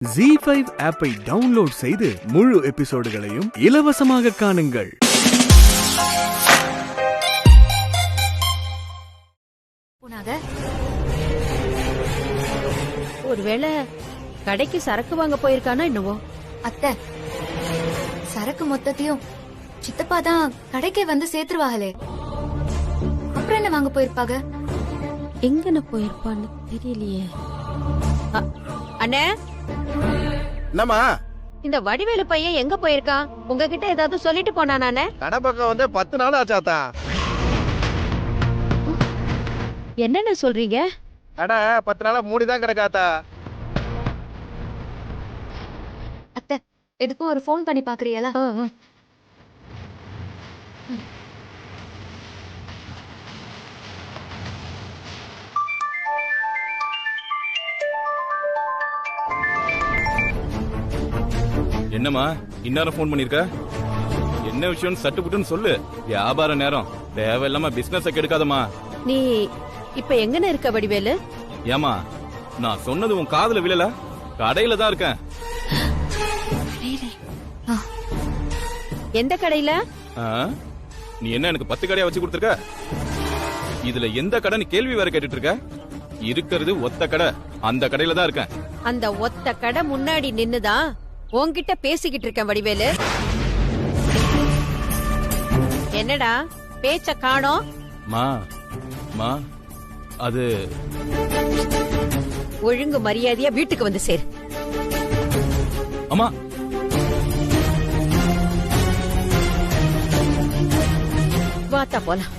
ZEE5 ஆப்பை download செய்து முழு எபிசோடுகளையும் இலவசமாக காணுங்கள். ஒருவேளை கடைக்கு சரக்கு வாங்க போயிருக்கானா என்னவோ? அத்தை, சரக்கு மொத்தத்தையும் சித்தப்பா தான் கடைக்கே வந்து சேர்த்துருவாங்களே, அப்புறம் என்ன வாங்க போயிருப்பாங்க? எங்கன போயிருப்பான்னு தெரியலையே. அண்ணே, என்னம்மா? இந்த வடிவேலு பையன் எங்க போயிருக்கான்? உங்ககிட்ட ஏதாவது சொல்லிட்டு போனானே? கடை பக்கம் வந்து 10 நாள் ஆச்சாத்தா. என்னென்ன சொல்றீங்க? கடை 10 நாளா மூடிதான் கிடக்காத்தா. அத்தை, எதுக்கும் ஒரு ஃபோன் பண்ணி பாக்குறீங்களா? என்னம்மா இந்நேரம் போன் பண்ணிருக்க? என்ன விஷயம் சட்டு புட்டுன்னு சொல்லு. வியாபார நேரம், தேவையில்லாம பிசினஸ் கெடுக்காதம்மா. நீ இப்ப எங்கன இருக்க வடிவேலு? ஏமா, நான் சொன்னது உன் காதுல விழல? கடையில தான் இருக்கேன். எந்த கடையில? நீ என்ன எனக்கு 10 கடையா வச்சு கொடுத்துருக்க? இதுல எந்த கடைன்னு கேள்வி வேற கேட்டுட்டு இருக்க? இருக்கிறது ஒத்த கடை, அந்த கடையில தான் இருக்கேன். அந்த ஒத்த கடை முன்னாடி நின்னுதான் உன்கிட்ட பேசிக்கிட்டு இருக்கேன் வடிவேலு. என்னடா பேச்ச காணோம்? மா அது ஒழுங்கு மரியாதையா வீட்டுக்கு வந்து சேரு. அம்மா, வாத்தா போலாம்.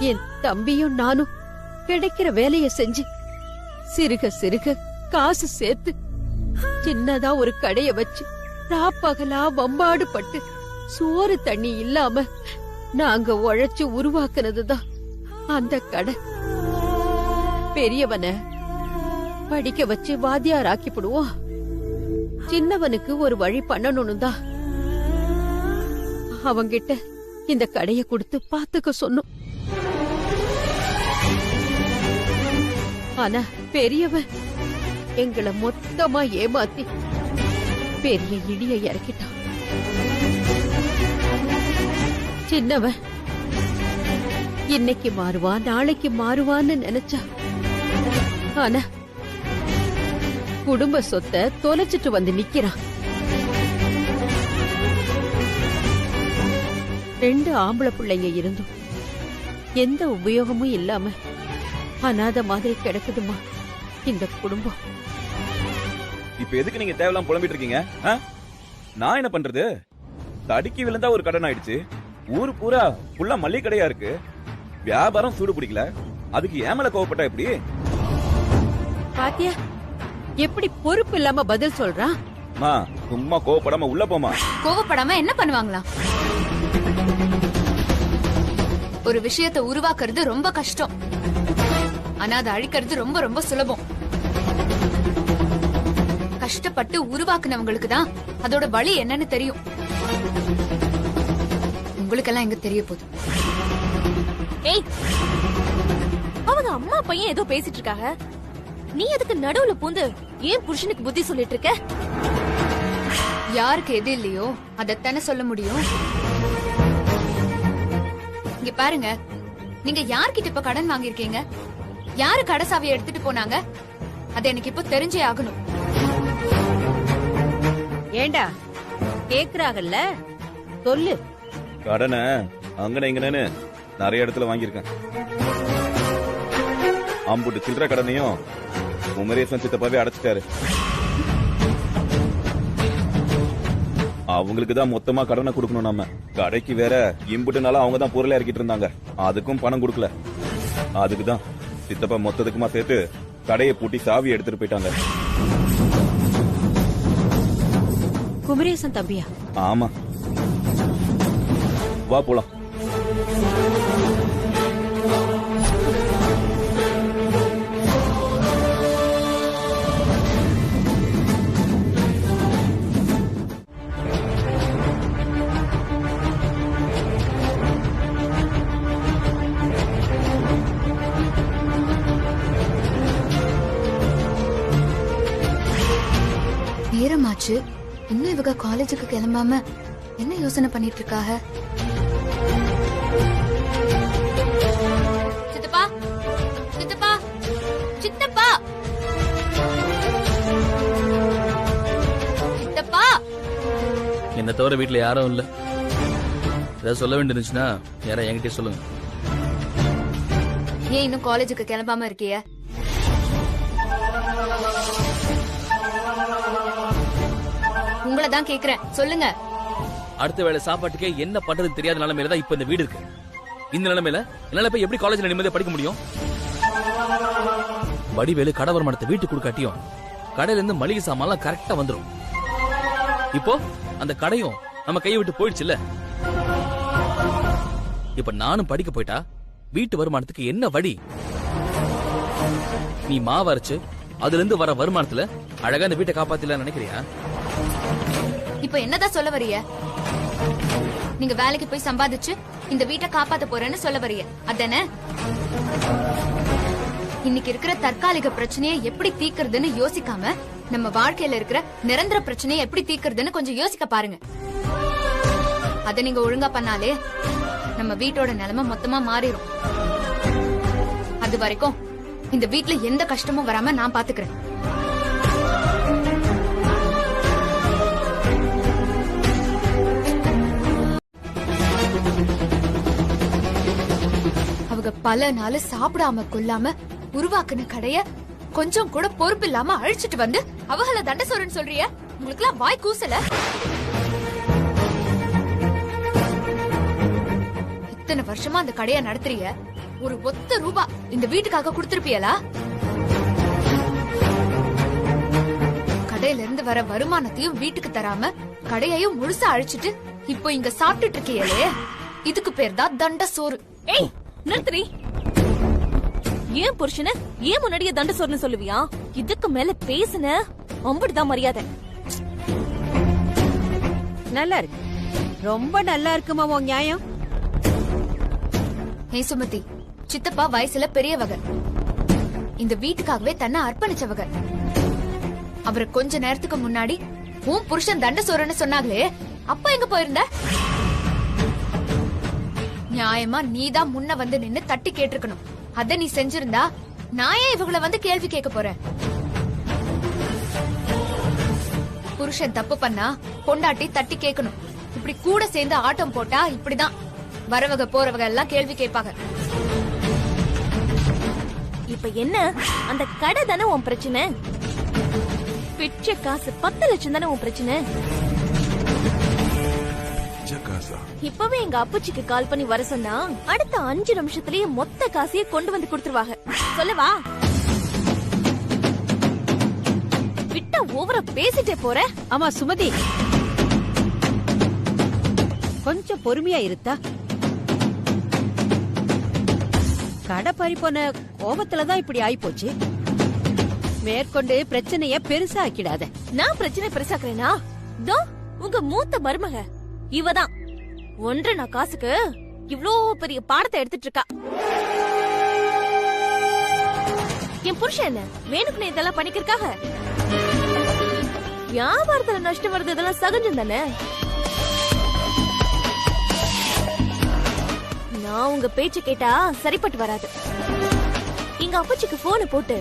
என் தம்பியும் நானும் கிடைக்கிற வேலைய செஞ்சு சிறுக சிறுக காசு சேர்த்து சின்னதா ஒரு கடைய வச்சு ராப்பகலா வம்பாடு பட்டு சோறு தண்ணி இல்லாம நாங்க உழைச்சு உருவாக்குனதுதான் அந்த கடை. பெரியவன படிக்க வச்சு வாத்தியார் ஆக்கிப்படுவோம், சின்னவனுக்கு ஒரு வழி பண்ணணும்னு தான் அவங்கிட்ட இந்த கடைய கொடுத்து பாத்துக்க சொன்னோம். ஆனா பெரியவன் எங்களை மொத்தமா ஏமாத்தி பெரிய இடிய இறக்கிட்டான். சின்னவன் இன்னைக்கு மாறுவான், நாளைக்கு மாறுவான்னு நினைச்சா, ஆனா குடும்ப சொத்தை தொலைச்சிட்டு வந்து நிக்கிறான். 2 ஆம்பளை பிள்ளைங்க இருந்தும் எந்த உபயோகமும் இல்லாம அனாதை மாதிரி கிடக்குதுமா இந்த குடும்பம். இப்ப எதுக்கு நீங்க தேவையில்லாம புலம்பிட்டு இருக்கீங்க? நான் என்ன பண்றது? தடுக்கி விழுந்தா ஒரு கடன் ஆயிடுச்சு. ஊரு பூரா ஃபுல்லா மல்லிகை கடையா இருக்கு. வியாபாரம் சூடு பிடிக்கல, அதுக்கு ஏமல கோவப்பட்டா எப்படி? பாத்தியா எப்படி பொறுப்பு இல்லாம பதில் சொல்றான்? சும்மா கோவப்படாம உள்ள போமா. கோவப்படாம என்ன பண்ணுவாங்களா? ஒரு விஷயத்தை உருவாக்குறது ரொம்ப கஷ்டம், ஆனா அதை அழிக்கிறது ரொம்ப ரொம்ப சுலபம். கஷ்டப்பட்டு உருவாக்குனவங்களுக்கு தான் அதோட வழி என்னன்னு தெரியும். உங்களுக்கெல்லாம் எங்க தெரிய போகுது? ஏய், அவங்க அம்மா பையன் ஏதோ பேசிட்டு இருக்காங்க, நீ அதுக்கு நடுவுல பூந்து ஏன் புருஷனுக்கு புத்தி சொல்லிட்டு இருக்க? யாருக்கு எது இல்லையோ அதத்தானே சொல்ல முடியும். இங்க பாருங்க, நீங்க யார்கிட்ட இப்ப கடன் வாங்கிருக்கீங்க? யாரு கடைசாவியை எடுத்துட்டு போனாங்க? அது எனக்கு இப்ப தெரிஞ்சே ஆகணும். ஏண்டா கேக்குறாங்கல்ல, சொல்லு. கடனை அங்கன இங்கன்னு நிறைய இடத்துல வாங்கியிருக்கேன். அம்புட்டு சில்லற கடனையும் உமரேசன் சித்தப்பாவே அடைச்சிட்டாரு. அவங்களுக்கு தான் மொத்தமா கடனை கொடுக்கணும். நம்ம கடைக்கு வேற இம்புட்டுனால அவங்க தான் பொருளை இறக்கிட்டு இருந்தாங்க, அதுக்கும் பணம் கொடுக்கல. அதுக்குதான் சித்தப்பா மொத்தத்துக்குமா சேர்த்து கடையை பூட்டி சாவி எடுத்துட்டு போயிட்டாங்க. குமரேசன் தம்பியா? ஆமா, வா போலாம். ஆயிடுச்சு. இன்னும் இவங்க காலேஜுக்கு கிளம்பாம என்ன யோசனை பண்ணிட்டு இருக்காக? சித்தப்பா, சித்தப்பா, சித்தப்பா, சித்தப்பா. என்ன தவிர வீட்டுல யாரும் இல்ல. ஏதாவது சொல்ல வேண்டியிருந்துச்சுன்னா யாரா என்கிட்டயே சொல்லுங்க. ஏன் இன்னும் காலேஜுக்கு கிளம்பாம இருக்கிய? உங்களதான் கேக்குறேன், சொல்லுங்க. அடுத்த வேளை சாப்பாட்டுக்கே என்ன பண்றது தெரியாத நிலைமையில தான் இப்ப இந்த வீடு இருக்கு. இந்த நிலைமையில என்னால போய் எப்படி காலேஜ்ல நிம்மதியா படிக்க முடியும்? வடிவேலு கடை வருமானத்தை வீட்டுக்கு கொடுக்காட்டியும் கடையில இருந்து மளிகை சாமான்லாம் கரெக்டா வந்துரும். இப்போ அந்த கடையும் நம்ம கையை விட்டு போயிடுச்சுல்ல. இப்ப நானும் படிக்க போயிட்டா வீட்டு வருமானத்துக்கு என்ன வழி? நீ மாவு அரைச்சு அதுல இருந்து வர வருமானத்துல அழகா இந்த வீட்டை காப்பாத்தல நினைக்கிறியா? இப்ப என்னதான் சொல்ல வரிய? நீங்க வேலைக்கு போய் சம்பாதிச்சு இந்த வீட்டை காப்பாத்த போறேன்னு சொல்ல வரிய, அதானே? இன்னைக்கு இருக்கிற தற்காலிக பிரச்சனையை எப்படி தீர்க்கறதுன்னு யோசிக்காம நம்ம வாழ்க்கையில இருக்கிற நிரந்தர பிரச்சனையை எப்படி தீர்க்கறதுன்னு கொஞ்சம் யோசிக்க பாருங்க. அத நீங்க ஒழுங்கா பண்ணாலே நம்ம வீட்டோட நிலைமை மொத்தமா மாறிடும். அது வரைக்கும் இந்த வீட்ல எந்த கஷ்டமும் வராம நான் பாத்துக்கிறேன். அவங்க பல நாள் சாப்பிடாம கொல்லாம உருவாக்குன கடைய கொஞ்சம் கூட பொறுப்பு இல்லாம அழிச்சிட்டு வந்து அவங்கள தண்டசோரன் சொல்றிய? உங்களுக்கு எல்லாம் வாய் கூசல? இத்தனை வருஷமா அந்த கடையை நடத்துறிய, ஒரு ஒத்த ரூபா இந்த வீட்டுக்காக கொடுத்திருப்பியலா? கடையில இருந்து வர வருமானத்தையும் வீட்டுக்கு தராம கடையையும் முழுசா அழிச்சிட்டு இப்போ இங்க சாப்பிட்டுட்டு இருக்கியலே, இதுக்கு பேர் தான் தண்ட சோறு. ஏய் நிறுத்துறி. ஏன் புருஷன ஏன் முன்னாடியே தண்ட சோறுன்னு சொல்லுவியா? இதுக்கு மேல பேசுன அம்புடுதான் மரியாதை. நல்லா இருக்கு, ரொம்ப நல்லா இருக்குமா உன் நியாயம். ஹே சுமதி, சித்தப்பா வயசுல பெரியவங்க, இந்த வீட்டுக்காகவே தன்னை அர்ப்பணிச்சவங்க. அவரை கொஞ்ச நேரத்துக்கு முன்னாடி உன் புருஷன் தண்ட சோறுன்னு சொன்னாங்களே, அப்ப எங்க போயிருந்த? நியாயமா நீதான் முன்ன வந்து நின்னு தட்டி கேட்டிருக்கணும். அத நீ செஞ்சிருந்தா நான் ஏன் இவங்கள வந்து கேள்வி கேட்க போறேன்? புருஷன் தப்பு பண்ணா பொண்டாட்டி தட்டி கேட்கணும். இப்படி கூட சேர்ந்து ஆட்டம் போட்டா இப்படிதான் வரவங்க போறவங்க எல்லாம் கேள்வி கேட்பாங்க. இப்ப என்ன, அந்த கடை தானே உன் பிரச்சனை? பிச்சை காசு 10 லட்சம் தானே உன் பிரச்சனை? இப்பவே எங்க அப்பச்சிக்கு கால் பண்ணி வர சொன்னா அடுத்த 5 நிமிஷத்துலயே மொத்த காசையே கொண்டு வந்து கொடுத்துருவாங்க. சொல்லவா? விட்டா ஓவரா பேசிட்டே போற. ஆமா சுமதி, கொஞ்சம் பொறுமையா இருத்தா. கடை பறி போன கோபத்துலதான் இப்படி ஆயிப்போச்சு. மேற்கொண்டு பிரச்சனைய பெருசா ஆக்கிடாத. நான் பிரச்சனை பெருசாக்குறேனா? தோ உங்க மூத்த மருமக இவதான் 1.5 காசுக்கு இவ்ளோ பெரிய பாடத்தை எடுத்துட்டு இருக்கா. என் புருஷன் என்ன வேணுக்குன்னு இதெல்லாம் பண்ணிக்கிறக்காக? வியாபாரத்துல நஷ்டம் வருது, இதெல்லாம் சகஜம் தானே. நான் உங்க பேச்சு கேட்டா சரிப்பட்டு வராது. எங்க அப்பச்சிக்கு போனை போட்டு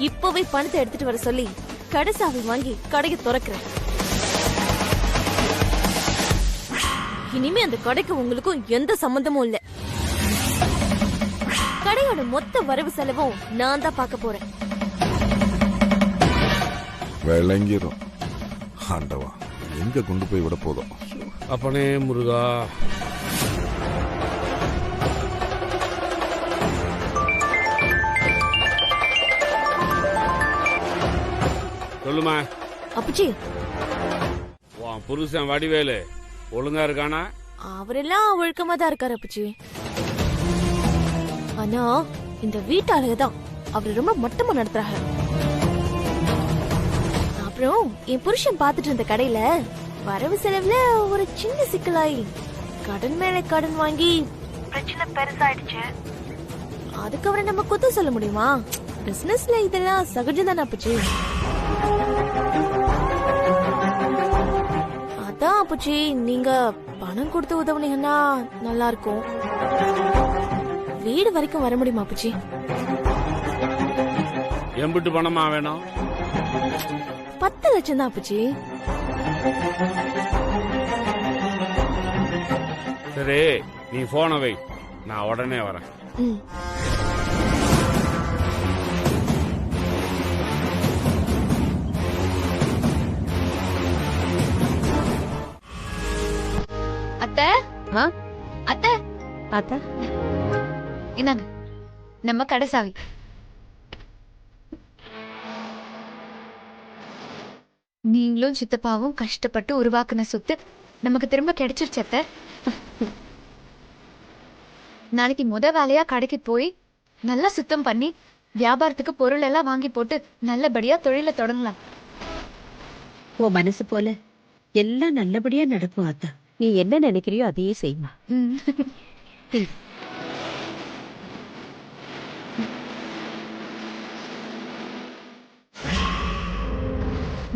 இப்பவே பணத்தை எடுத்துட்டு வர சொல்லி கடைசாவி வாங்கி கடையை திறக்கிறேன். இனிமே அந்த கடைக்கு உங்களுக்கும் எந்த சம்பந்தமும் இல்ல. கடையோட மொத்த வரவு செலவும் நான் தான் பார்க்க போறேன். விளங்கிரும். ஆண்டவா, எங்க கொண்டு போய் விட போதும். அப்பனே முருகா. சொல்லுமா அப்பச்சி. உன் புருஷன் வடிவேலு ஒழுங்கா இருக்கானா? அவரெல்லாம் ஒழுக்கமா தான் இருக்காரு அப்பச்சி. ஆனா இந்த வீட்டாளதான் அவரு ரொம்ப மட்டமா நடத்துறாங்க. அப்புறம் என் புருஷன் பாத்துட்டு இருந்த கடையில வரவு செலவுல ஒரு சின்ன சிக்கலாயி கடன் மேல கடன் வாங்கி பிரச்சனை பெருசாயிடுச்சு. அதுக்கு அவரை நம்ம குத்த சொல்ல முடியுமா? பிசினஸ்ல இதெல்லாம் சகஜம் தானே அப்பச்சி. அப்புச்சி, நீங்க பணம் கொடுத்து உதவுனீங்கன்னா நல்லா இருக்கும். வீடு வரைக்கும் வர முடியுமா அப்புச்சி? எம்பிட்டு பணமா வேணும்? 10 லட்சம் தான் அப்புச்சி. சரி, நீ போன வை, நான் உடனே வரேன். ம். அத்தை ஆ? அத்தை அத்தா இந்தாங்க நம்ம கடை சாவி. நீங்களும் சித்தப்பாவும் கஷ்டப்பட்டு உருவாக்குன சொத்து நமக்கு திரும்ப கிடைச்சிருச்சு அத்தை. நாளைக்கு வேலையா கடைக்கு போய் நல்லா சுத்தம் பண்ணி வியாபாரத்துக்கு பொருள் எல்லாம் வாங்கி போட்டு நல்லபடியா தொழில தொடங்கலாம். உன் மனசு போல எல்லாம் நல்லபடியா நடக்கும் அத்தா. நீ என்ன நினைக்கிறியோ அதையே செய்யுமா.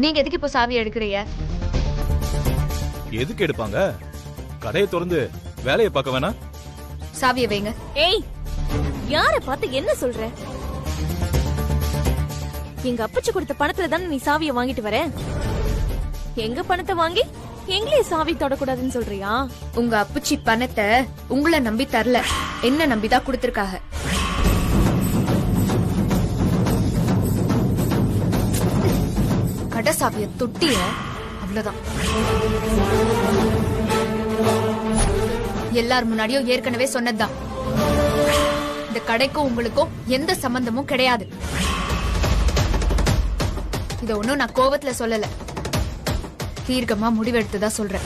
நீங்க எதுக்கு இப்போ சாவி எடுக்கிறீங்க? எதுக்கு எடுப்பாங்க? கடையை திறந்து வேலையை பார்க்க வேணா? சாவியை வைங்க. ஏய், யார பார்த்து என்ன சொல்ற? எங்க அப்பச்சி கொடுத்த பணத்துல தானே நீ சாவியை வாங்கிட்டு வர. எங்க பணத்தை வாங்கி எங்களே சாவி தொடக்கூடாதுன்னு சொல்றியா? உங்க அப்புச்சி பணத்தை உங்களை நம்பி தரல, என்ன நம்பிதான் கொடுத்திருக்காங்க. கடை சாவிய தொட்டிய அவ்வளவுதான். எல்லார் முன்னாடியும் ஏற்கனவே சொன்னதுதான், இந்த கடைக்கும் உங்களுக்கும் எந்த சம்பந்தமும் கிடையாது. இத ஒண்ணும் நான் கோவத்துல சொல்லல, தீர்க்கமா முடிவெடுத்துதா சொல்றேன்.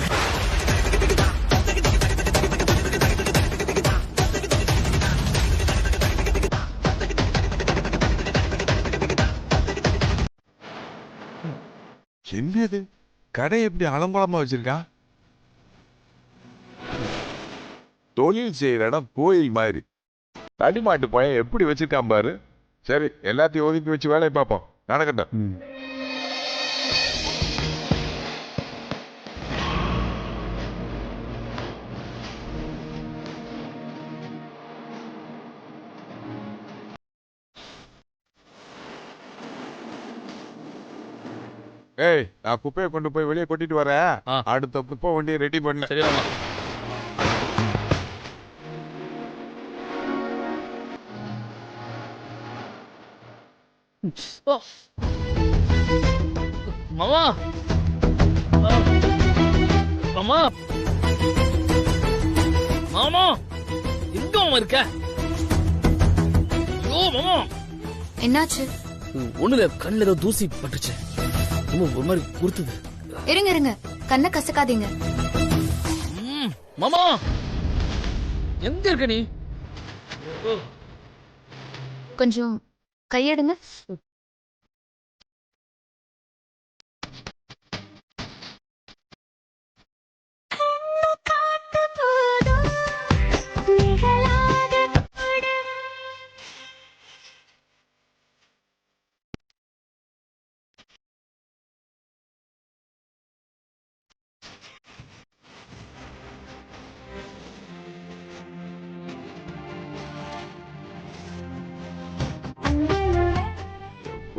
என்னது கடை எப்படி அலங்கோலமா வச்சிருக்கான்? தொழில் செய்யற இடம் கோயில் மாதிரி. தடிமாட்டு பையன் எப்படி வச்சிருக்கான் பாரு. சரி, எல்லாத்தையும் ஒதுக்கி வச்சு வேலையை பார்ப்போம். நடக்கட்டும். ஏய், நான் குப்பையை கொண்டு போய் வெளியே கொட்டிட்டு வரேன். அடுத்த குப்பை வண்டியை ரெடி பண்ண. சரி மாமா. மாமா மாமா மாமா எங்க மாமா இருக்க? ஐயோ மாமா, என்னாச்சு? ஒண்ணுல கண்ணுல ஏதோ தூசி பட்டுச்சு, ஒரு மாதிரி குடுத்துது. இருங்க இருங்க, கண்ணை கசக்காதீங்க. மாமா எங்க இருக்க நீ? கொஞ்சம் கையெடுங்க.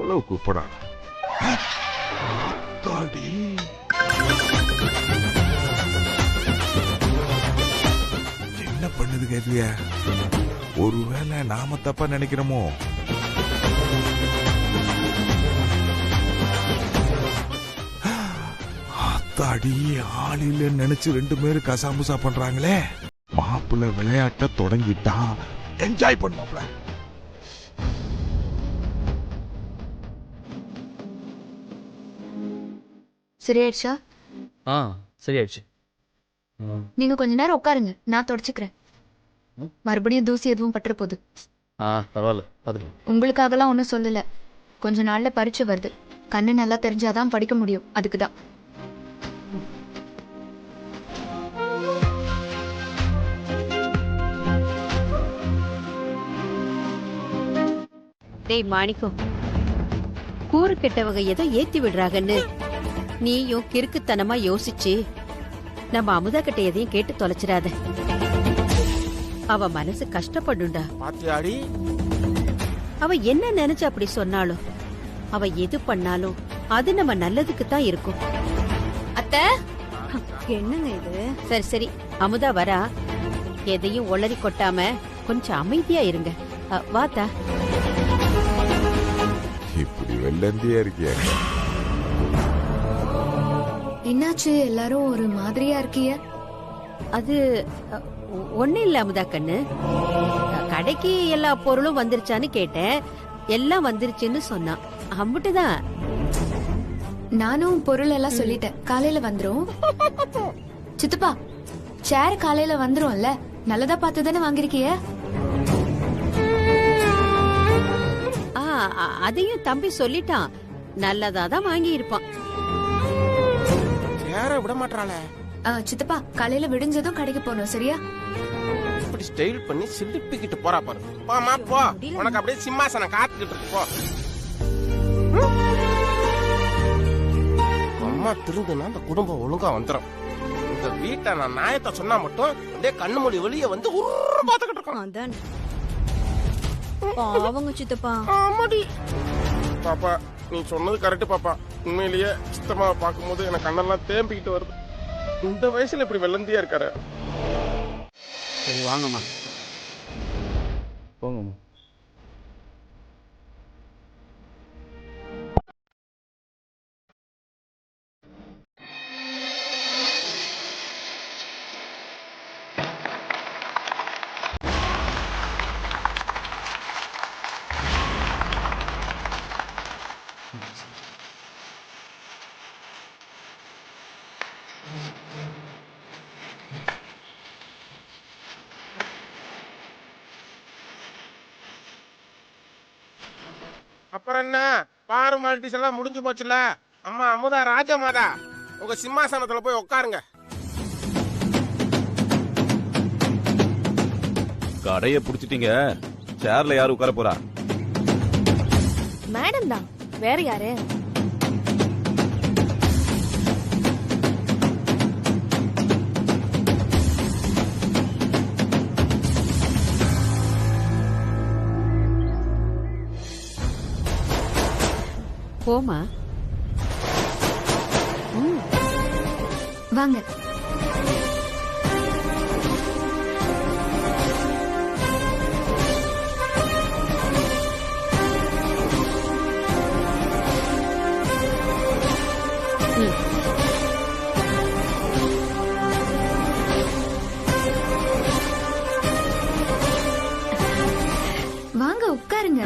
எவ்வளவு கூப்பிடா என்ன பண்ணுது கேட்டிய? ஒருவேளை நாம தப்பா நினைக்கிறோமோ? அத்தாடி, ஆளில நினைச்சு 2 பேரும் கசாமுசா பண்றாங்களே. மாப்பிள்ள விளையாட்ட தொடங்கிட்டா என்ஜாய் பண்ணுவாப்ல. சரியாயிடுச்சா? சரியாயிடுச்சு. நீங்க கொஞ்ச நேரம் உட்காருங்க, நான் தொடச்சுக்கிறேன். மறுபடியும் தூசி எதுவும் பட்டுற போகுது. பரவாயில்ல. உங்களுக்காகலாம் ஒன்றும் சொல்லல, கொஞ்ச நாள்ல பரீட்சை வருது, கண்ணு நல்லா தெரிஞ்சாதான் படிக்க முடியும், அதுக்குதான். டேய் மாணிக்கம், கூறு கெட்டவங்க ஏதோ ஏத்தி விடுறாங்கன்னு நீயும் கிறுக்குத்தனமா யோசிச்சு நம்ம அமுதா கிட்ட எதையும் கேட்டு தொலைச்சிடாத. அவ மனசு கஷ்டப்படுண்டா. பாத்தியாடி? அவ என்ன நினைச்சு அப்படி சொன்னாலும் அவ எது பண்ணாலும் அது நம்ம நல்லதுக்கு தான் இருக்கும். அத்தை, என்னங்க இது? சரி சரி, அமுதா வரா. எதையும் ஒளறி கொட்டாம கொஞ்சம் அமைதியா இருங்க. வாத்தா. இப்படி வெள்ளந்தியா இருக்கியா? என்னாச்சு? எல்லாரும் ஒரு மாதிரியா இருக்கீங்க. அது ஒண்ணு இல்ல அமுதா கண்ணு. கடைக்கு எல்லா பொருளும் வந்துருச்சான்னு கேட்டேன். எல்லாம் வந்துருச்சுன்னு சொன்னான். அம்புட்டுதான். நானும் பொருள் எல்லாம் சொல்லிட்டேன். காலையில வந்துரும். சித்தப்பா, சேர் காலையில வந்துரும்ல. நல்லதா பார்த்து தானே வாங்கிருக்கிய? அதையும் தம்பி சொல்லிட்டான். நல்லதாதான் வாங்கி இருப்பான். யார விட மாட்டாளே. சித்தப்பா, காலையில விடிஞ்சதும் கடைக்கு போகணும், சரியா? இப்படி ஸ்டைல் பண்ணி சிலிப்பிக்கிட்டு போறா பாரு. போமா போ, உனக்கு அப்படியே சிம்மாசனம் காத்துக்கிட்டு இருக்கு. போ. அம்மா திருந்துனா அந்த குடும்பம் ஒழுங்கா வந்துடும். இந்த வீட்டை நான் நாயத்தை சொன்னா மட்டும் அப்படியே கண்ணு மூடி வெளியே வந்து உருன்னு பாத்துக்கிட்டு இருக்கோம். அதான் பாவங்க சித்தப்பா. ஆமாடி பாப்பா, நீ சொன்னது கரெக்ட் பாப்பா. உண்மையிலேயே சித்தம்மாவை பார்க்கும்போது எனக்கு கண்ணெல்லாம் தேம்பிக்கிட்டு வருது. இந்த வயசுல இப்படி வெள்ளந்தியா இருக்காரு. சரி வாங்கம்மா, போங்கம்மா. அப்புறம் என்ன, ஃபார்மாலிட்டிஸ் எல்லாம் முடிஞ்சு போச்சுல. அம்மா அமுதா ராஜமாதா, உங்க சிம்மாசனத்துல போய் உட்காருங்க. கடைய புடிச்சிட்டீங்க. சேர்ல யாரு உட்கார போறா? மேடம் தான், வேற யாரு? போமா. வாங்க. வாங்க உட்காருங்க.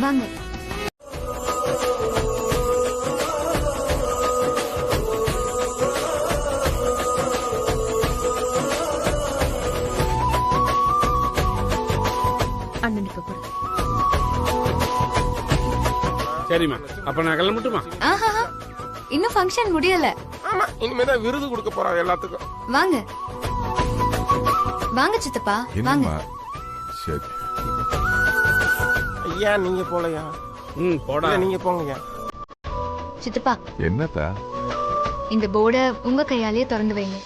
வாங்க. அண்ணனுக்கு கொடு. சரிம்மா, அப்ப நான் கிளம்பட்டுமா? இன்னும் ஃபங்க்ஷன் முடியல. ஆமா, இனிமேதான் விருது கொடுக்க போறாங்க எல்லாத்துக்கும். வாங்க வாங்க சித்தப்பா, வாங்க. சரி. ஐயா நீங்க போலையா? போடா. நீங்க போங்க. சித்தப்பா, என்னத்தா? இந்த போர்டை உங்க கையாலேயே திறந்து வைங்க.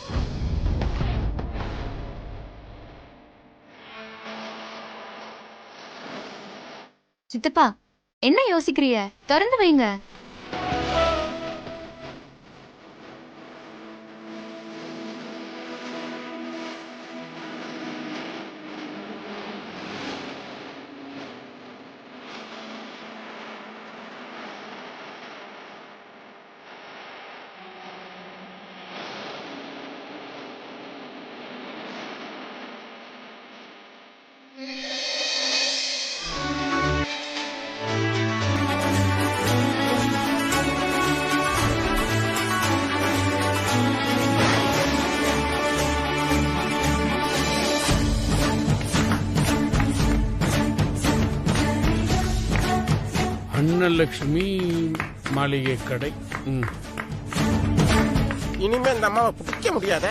சித்தப்பா, என்ன யோசிக்கிறீங்க? திறந்து வைங்க. அன்னலட்சுமி மாளிகை கடை. இனிமே இந்த அம்மாவை பிடிக்க முடியாத.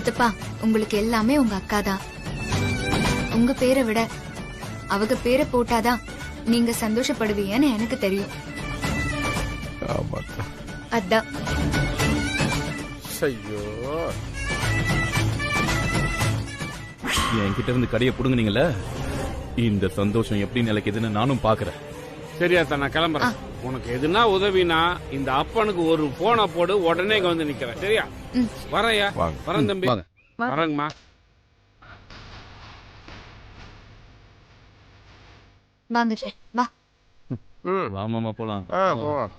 சித்தப்பா, உங்களுக்கு எல்லாமே உங்க அக்கா தான். உங்க பேரை விட அவங்க பேரை போட்டாதான் நீங்க சந்தோஷப்படுவீங்கன்னு எனக்கு தெரியும். ஆமாக்கா. அதான். ஐயோ, என்கிட்ட இருந்து கடையை புடுங்குனீங்கல்ல, இந்த சந்தோஷம் எப்படி நிலைக்குதுன்னு நானும் பாக்குறேன். சரியா தான், நான் கிளம்புறேன். உனக்கு எதுனா உதவினா இந்த அப்பனுக்கு ஒரு போனை போடு, உடனே இங்க வந்து நிக்கிறேன். சரியா? வரேன்யா. வாங்க. வரேன் தம்பி. வாங்க. வரேங்கம்மா. வாங்க வா. வாமாமா போலாம். போவான்.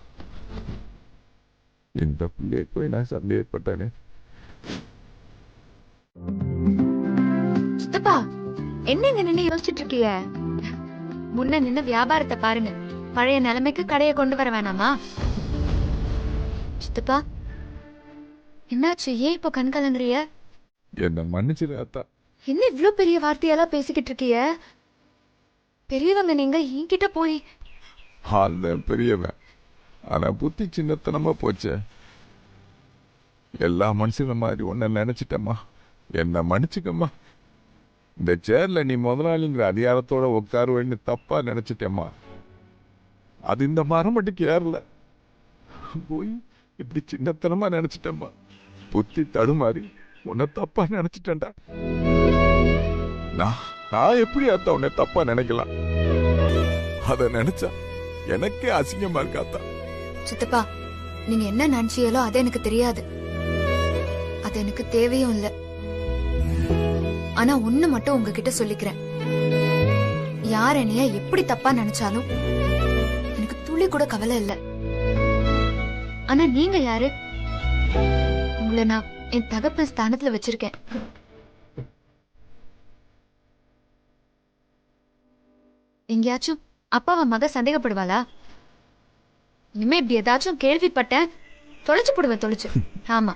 இந்த பிள்ளையை போய் நான் சந்தேகப்பட்டேனே. சித்தப்பா, என்னங்க நின்னு யோசிச்சுட்டு இருக்கீங்க? முன்ன நின்னு வியாபாரத்தை பாருங்க. பழைய நிலைமைக்கு கடையை கொண்டு வர வேணாமா? சித்தப்பா, என்னாச்சு? ஏன் இப்போ கண் கலங்குறிய? என்ன மன்னிச்சிரு அத்தா. என்ன இவ்ளோ பெரிய வார்த்தையெல்லாம் பேசிக்கிட்டு இருக்கீங்க? பெரியவங்க நீங்க என்கிட்ட போய். அந்த பெரியவன், ஆனா புத்தி சின்னத்தனமா போச்சே. எல்லா மனுஷங்க மாதிரி ஒன்ன நினைச்சிட்டம்மா, என்ன மன்னிச்சுக்கம்மா. இந்த சேர்ல நீ முதலாளிங்கிற அதிகாரத்தோட உட்காருவேன்னு தப்பா நினைச்சிட்டேம்மா. அது இந்த மரமட்டுக்கு ஏறல, போய் இப்படி சின்னத்தனமா நினைச்சிட்டேம்மா. புத்தி தடுமாறி உன்னை தப்பா நினைச்சிட்டேன்டா. நான் எப்படி அத்தா உன்னை தப்பா நினைக்கலாம்? அத நினைச்சா எனக்கே அசிங்கமா இருக்காத்தா. சித்தப்பா, நீங்க என்ன நினைச்சீங்களோ அது எனக்கு தெரியாது, அது எனக்கு தேவையும் இல்ல. ஆனா ஒண்ணு மட்டும் உங்ககிட்ட சொல்லிக்கிறேன், யார் என்னைய எப்படி தப்பா நினைச்சாலும் எனக்கு துளி கூட கவலை இல்ல. ஆனா நீங்க யாரு? உங்களை நான் என் தகப்பன் ஸ்தானத்துல வச்சிருக்கேன். எங்கேயாச்சும் அப்பாவை மக சந்தேகப்படுவாளா? இனிமே இப்படி ஏதாச்சும் கேள்விப்பட்டேன், தொலைச்சு போடுவேன், தொலைச்சு. ஆமா.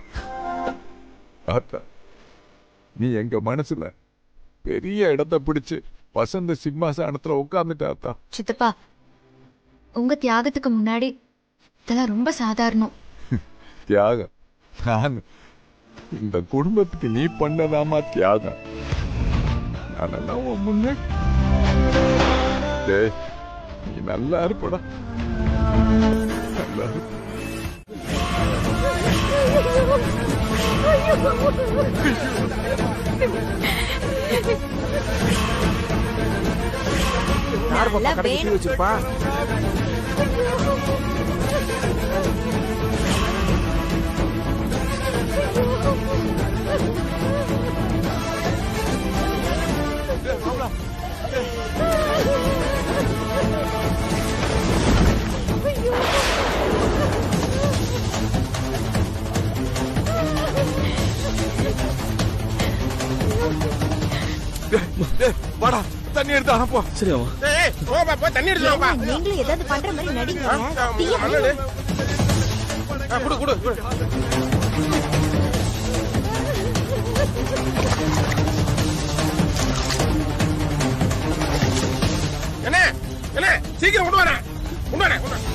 ஆத்தா, நீ எங்க மனசுல பெரிய இடத்தை பிடிச்சு வசந்த சிம்மாசனத்துல உட்கார்ந்துட்டாத்தா. சித்தப்பா, உங்க தியாகத்துக்கு முன்னாடி இதெல்லாம் ரொம்ப சாதாரணம். தியாகம்? நான் இந்த குடும்பத்துக்கு நீ பண்ணதாமா தியாகம்? நானெல்லாம் உன் முன்னே. டேய், நீ நல்லா இருப்படா, நல்லா இருப்ப. யார் பாப்பா கடை கட்டி வச்சிருப்பா? வாடா, தண்ணி எடுத்து அனுப்போ. சரி போய் தண்ணி எடுத்து வாப்பா. நீங்களும் ஏதாவது பண்ற மாதிரி நடிங்க. குடு குடு. என்ன என்ன சீக்கிரம் கொண்டு வரேன், கொண்டு வரேன், கொண்டு வரேன்.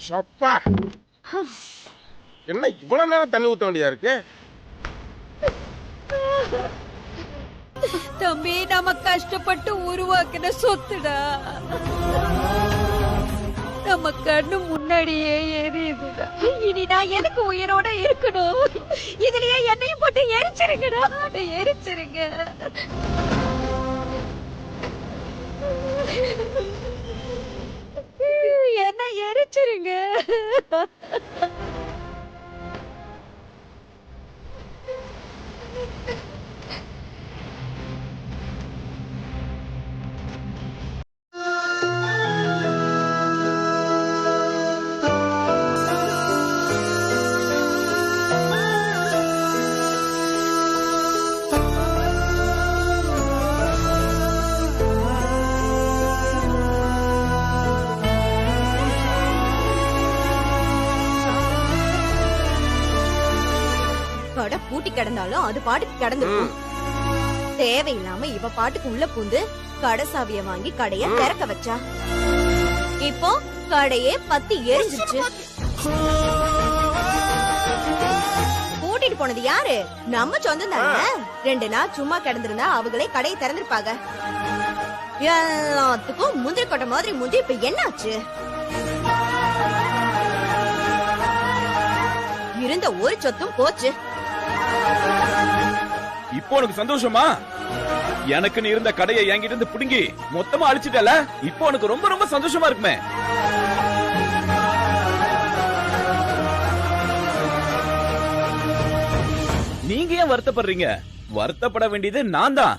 சப்பா, என்ன இவ்வளவு நேரம் தண்ணி ஊத்த வேண்டியதா இருக்கு? தம்பி, நம்ம கஷ்டப்பட்டு உருவாக்கின சொத்துடா, நம்ம கண்ணு முன்னாடியே எரியுதுடா. இனி நான் எனக்கு உயிரோட இருக்கணும், இதுலயே என்னையும் போட்டு எரிச்சிருங்கடா, எரிச்சிருங்க. என்ன எரிச்சிருங்க. பூட்டி கிடந்தாலும் அது பாட்டுக்கு கிடந்துடும். தேவையில்லாம இவ பாட்டுக்கு உள்ள பூந்து கடை சாவிய வாங்கி கடைய திறக்க வச்சா. இப்போ கடையே பத்தி எரிஞ்சிருச்சு. கூட்டிட்டு போனது யாரு? நம்ம சொந்தம் தானே. 2 நாள் சும்மா கிடந்திருந்தா அவங்களே கடையை திறந்திருப்பாங்க. எல்லாத்துக்கும் முந்திரி கொட்டை மாதிரி முந்தி இப்ப என்னாச்சு? இருந்த ஒரு சொத்தும் போச்சு. இப்போ உனக்கு சந்தோஷமா? எனக்கு நீ இருந்த கடையை என்கிட்ட இருந்து புடுங்கி மொத்தமா அழிச்சிட்டல. இப்போ உனக்கு ரொம்ப ரொம்ப சந்தோஷமா இருக்குமே. நீங்க ஏன் வருத்தப்படுறீங்க? வருத்தப்பட வேண்டியது நான் தான்.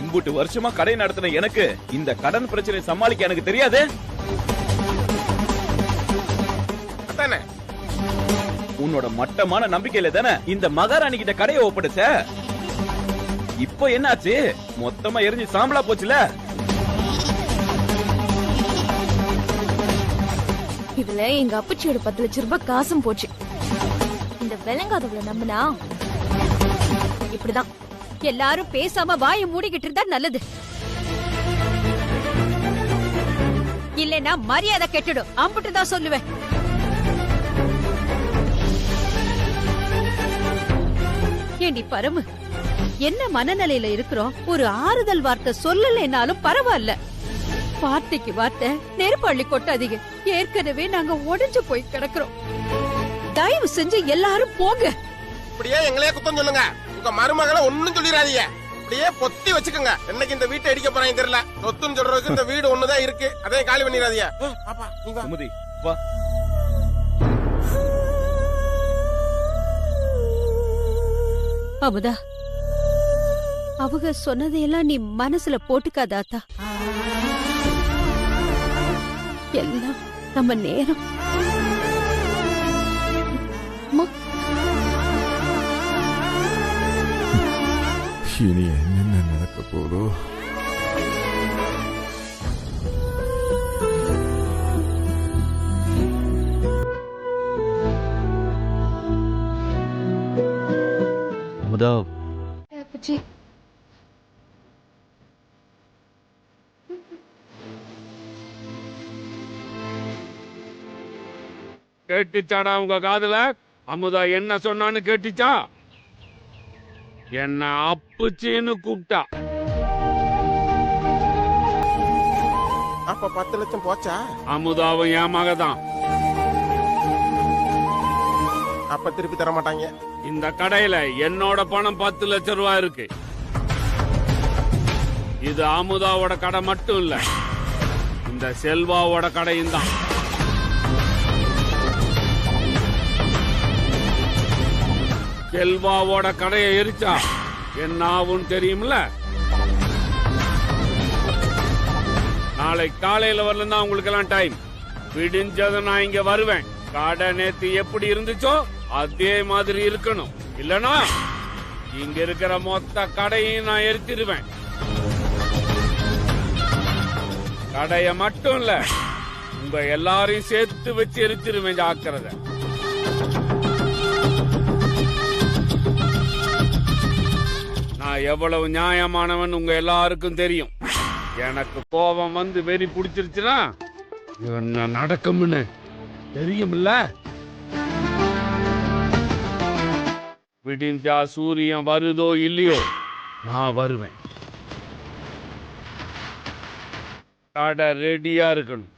இம்புட்டு வருஷமா கடை நடத்தின எனக்கு இந்த கடன் பிரச்சனை சமாளிக்க எனக்கு தெரியாது. உன்னோட மட்டமான நம்பிக்கையில தானே இந்த மகாராணி கிட்ட கடையை ஒப்படைச்ச. இப்போ என்னாச்சு? மொத்தமா எரிஞ்சு சாம்பலா போச்சுல. இதுல எங்க அப்பச்சியோட 10 லட்சம் ரூபாய் காசும் போச்சு. இந்த விளங்காதவள நம்பினா இப்படிதான். எல்லாரும் பேசாம வாயை மூடிக்கிட்டு இருந்தா நல்லது. இல்லைன்னா மரியாதை கெட்டுடும். அம்புட்டுதான் சொல்லுவேன். ஏண்டி பரமு, என்ன மனநிலையில இருக்கிறோம்? ஒரு ஆறுதல் வார்த்தை சொல்லலைனாலும் பரவாயில்ல. வார்த்தைக்கு வார்த்தை நெருப்பள்ளி கொட்டாதீங்க. ஏற்கனவே நாங்க உடைஞ்சு போய் கிடக்குறோம். தயவு செஞ்சு எல்லாரும் போங்க. இப்படியே எங்களே குத்தம் சொல்லுங்க. உங்க மருமகளை ஒண்ணும் சொல்லிடாதீங்க. அப்படியே பொத்தி வச்சுக்கோங்க. என்னைக்கு இந்த வீட்டை அடிக்க போறாங்க தெரியல. சொத்துன்னு சொல்றதுக்கு இந்த வீடு ஒண்ணுதான் இருக்கு. அதையும் காலி பண்ணிடாதீங்க. பாப்பா நீ வா. சுமதி வா. அமுதா, அவங்க சொன்னதையெல்லாம் நீ மனசுல போட்டுக்காதாத்தா. எல்லாம் நம்ம நேரம். இனி என்னென்ன நடக்க போதோ. அமுதா, கேட்டுச்சாடா உங்க காதுல? அமுதா என்ன சொன்னான்னு கேட்டுச்சா? என்ன அப்புச்சின்னு கூப்பிட்டா. அப்ப 10 லட்சம் போச்சா? அமுதாவும் என் மகதான். அப்ப திருப்பி தர மாட்டாங்க. இந்த கடையில என்னோட பணம் 10 லட்சம் ரூபாய் இருக்கு. இது அமுதாவோட கடை மட்டும் இல்ல, இந்த செல்வாவோட கடையும் தான். செல்வாவோட கடையை எரிச்சா என்ன ஆகும் தெரியுமில்ல? நாளை காலையில வரலன்னா உங்களுக்கு எல்லாம் டைம். விடிஞ்சது நான் இங்க வருவேன். கடை நேத்து எப்படி இருந்துச்சோ அதே மாதிரி இருக்கணும். இல்லனா இங்க இருக்கிற மொத்த கடையும் நான் எரிச்சிருவேன். கடைய மட்டும் இல்ல, உங்க எல்லாரையும் சேர்த்து வச்சு எரிச்சிருவேன். ஜாக்கிரதை. நான் எவ்வளவு நியாயமானவன் உங்க எல்லாருக்கும் தெரியும். எனக்கு கோபம் வந்து வெறி பிடிச்சிருச்சுன்னா என்ன நடக்கும்னு தெரியும்ல. விடிஞ்சா சூரியன் வருதோ இல்லையோ நான் வருவேன். கடை ரெடியா இருக்கணும்.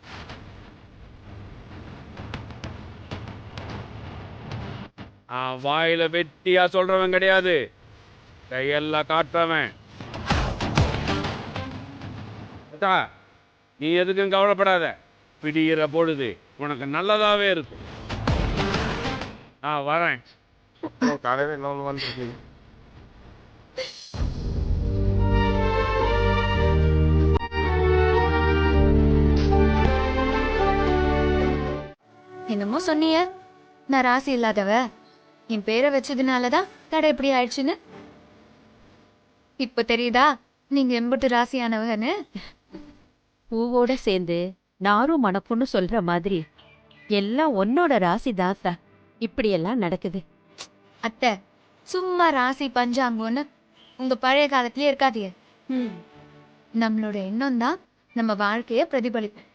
வாயில வெட்டியா சொல்றவன் கிடையாது, கையெல்லாம் காட்டுறவன். நீ எதுக்கும் கவலைப்படாத. பிடிக்கிற பொழுது உனக்கு நல்லதாவே இருக்கும். நான் வரேன். காலையில இன்னொன்று வந்துருக்கு. என்னமோ சொன்னிய, நான் ராசி இல்லாதவ. என் பேரை வச்சதுனாலதான் கடை எப்படி ஆயிடுச்சுன்னு இப்ப தெரியுதா நீங்க எம்பட்டு ராசியானவன்னு. பூவோட சேர்ந்து நாரும் மணக்கும்னு சொல்ற மாதிரி எல்லாம் உன்னோட ராசி தாத்தா. இப்படி எல்லாம் நடக்குது. அத்தை சும்மா ராசி பஞ்சாங்கன்னு உங்க பழைய காலத்திலே இருக்காதீங்க. நம்மளோட எண்ணம் தான் நம்ம வாழ்க்கைய பிரதிபலிக்கும்.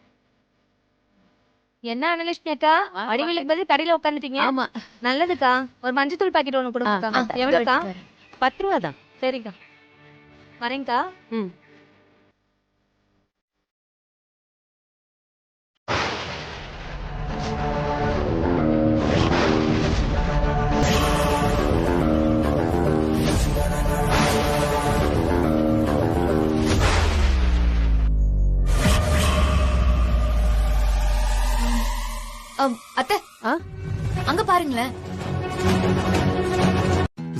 என்ன அனலிஸ்ட் அக்கா வடிவேலுக்கு பதில் கடையில உட்காந்துட்டீங்க. ஆமா, நல்லதுக்கா. ஒரு மஞ்சத்தூள் பாக்கெட் ஒண்ணு கொடுங்க. எவ்வளவுக்கா? 10 ரூபா தான். சரிக்கா, வரேங்க்கா. அத்தை அங்க பாருங்களேன்.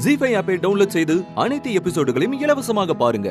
ஜீ5 ஆப்பை டவுன்லோட் செய்து அனைத்து எபிசோடுகளையும் இலவசமாக பாருங்க.